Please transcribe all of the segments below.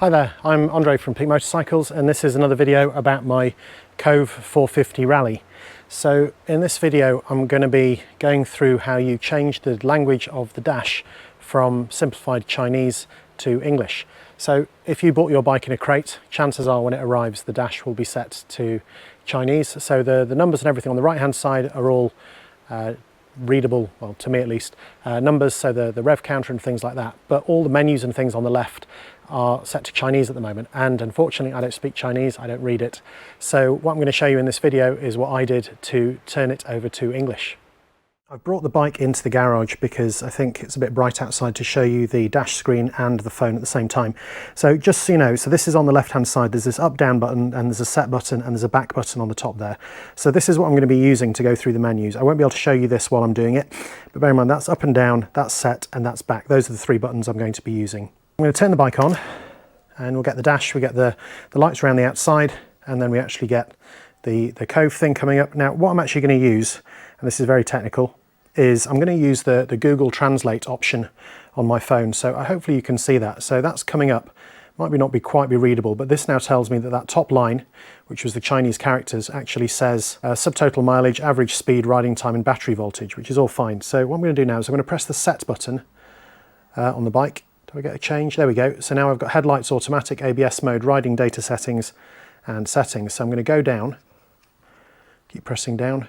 Hi there, I'm Andre from Peak Motorcycles, and this is another video about my Kove 450 Rally. So in this video I'm going to be going through how you change the language of the dash from Simplified Chinese to English. So if you bought your bike in a crate, chances are when it arrives the dash will be set to Chinese. So the numbers and everything on the right hand side are all readable, well, to me at least, numbers, so the rev counter and things like that, but all the menus and things on the left are set to Chinese at the moment, and unfortunately I don't speak Chinese, I don't read it. So what I'm going to show you in this video is what I did to turn it over to English. I've brought the bike into the garage because I think it's a bit bright outside to show you the dash screen and the phone at the same time. So just so you know, so this is on the left hand side, there's this up down button and there's a set button and there's a back button on the top there. So this is what I'm going to be using to go through the menus. I won't be able to show you this while I'm doing it, but bear in mind that's up and down, that's set, and that's back. Those are the three buttons I'm going to be using. I'm going to turn the bike on and we'll get the dash, we get the lights around the outside, and then we actually get the Kove thing coming up. Now what I'm actually going to use, and this is very technical, is I'm going to use the Google Translate option on my phone. So hopefully you can see that. So that's coming up. Might not be quite readable, but this now tells me that that top line, which was the Chinese characters, actually says subtotal mileage, average speed, riding time and battery voltage, which is all fine. So what I'm going to do now is I'm going to press the set button on the bike. Do I get a change? There we go. So now I've got headlights, automatic, ABS mode, riding data settings and settings. So I'm going to go down, keep pressing down.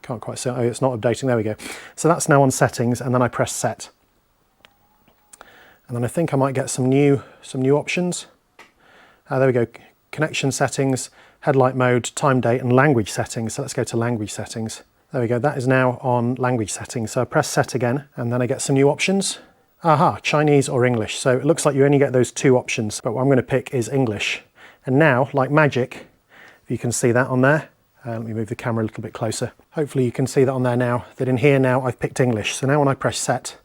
Can't quite see, oh, it's not updating, there we go. So that's now on settings, and then I press set. And then I think I might get some new options. There we go, connection settings, headlight mode, time, date, and language settings. So let's go to language settings. There we go, that is now on language settings. So I press set again, and then I get some new options. Aha, Chinese or English. So it looks like you only get those two options, but what I'm going to pick is English. And now, like magic, if you can see that on there, let me move the camera a little bit closer. Hopefully you can see that on there now, that in here now I've picked English. So now when I press set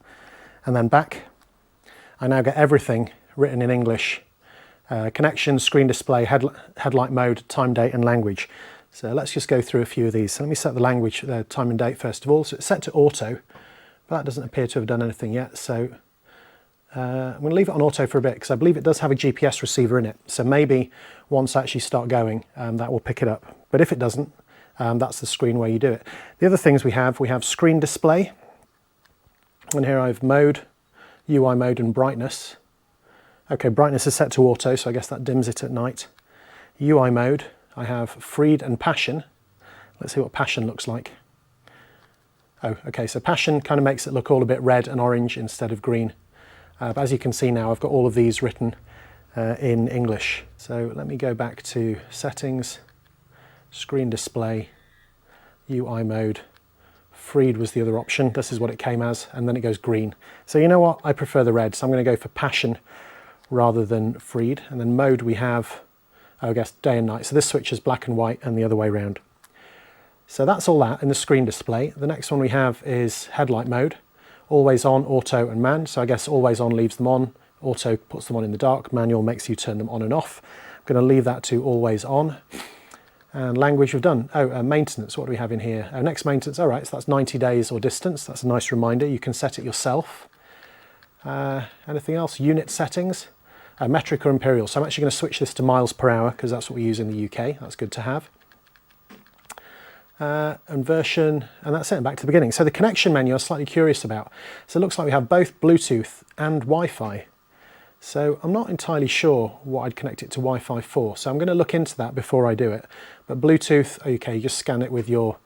and then back, I now get everything written in English. Connection, screen display, headlight mode, time, date and language. So let's just go through a few of these. So let me set the language, time and date first of all. So it's set to auto, but that doesn't appear to have done anything yet. So I'm going to leave it on auto for a bit because I believe it does have a GPS receiver in it. So maybe once I actually start going, that will pick it up. But if it doesn't, that's the screen where you do it. The other things we have screen display. And here I have mode, UI mode and brightness. Okay, brightness is set to auto, so I guess that dims it at night. UI mode, I have freed and passion. Let's see what passion looks like. Oh, okay, so passion kind of makes it look all a bit red and orange instead of green. But as you can see now, I've got all of these written in English. So let me go back to settings, screen display, UI mode, freed was the other option. This is what it came as, and then it goes green. So you know what? I prefer the red, so I'm going to go for passion rather than freed. And then mode we have, I guess, day and night. So this switches black and white and the other way around. So that's all that in the screen display. The next one we have is headlight mode. Always on, auto and man. So I guess always on leaves them on, auto puts them on in the dark, manual makes you turn them on and off. I'm going to leave that to always on. And language we've done. Oh, maintenance, what do we have in here? Next maintenance, all right, so that's 90 days or distance. That's a nice reminder. You can set it yourself. Anything else? Unit settings, metric or imperial. So I'm actually going to switch this to miles per hour because that's what we use in the UK. That's good to have. And version, and that's it, back to the beginning. So the connection menu I was slightly curious about. So it looks like we have both Bluetooth and Wi-Fi. So I'm not entirely sure what I'd connect it to Wi-Fi for. So I'm going to look into that before I do it. But Bluetooth, okay, you just scan it with your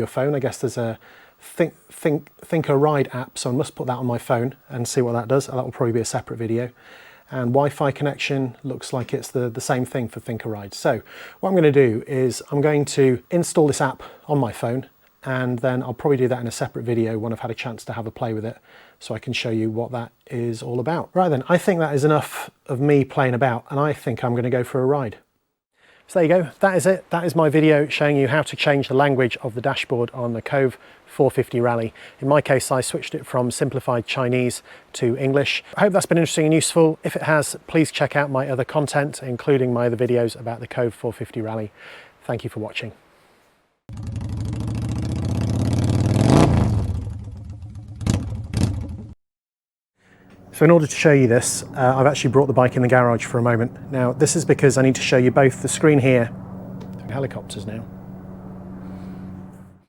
phone. I guess there's a Think a Ride app, so I must put that on my phone and see what that does. That will probably be a separate video. And Wi-Fi connection looks like it's the same thing for Think a Ride. So what I'm going to do is I'm going to install this app on my phone, and then I'll probably do that in a separate video when I've had a chance to have a play with it, so I can show you what that is all about. Right then, I think that is enough of me playing about, and I think I'm going to go for a ride. So there you go, that is it. That is my video showing you how to change the language of the dashboard on the Kove 450 Rally. In my case, I switched it from Simplified Chinese to English. I hope that's been interesting and useful. If it has, please check out my other content, including my other videos about the Kove 450 Rally. Thank you for watching. So in order to show you this, I've actually brought the bike in the garage for a moment. Now this is because I need to show you both the screen here, helicopters now,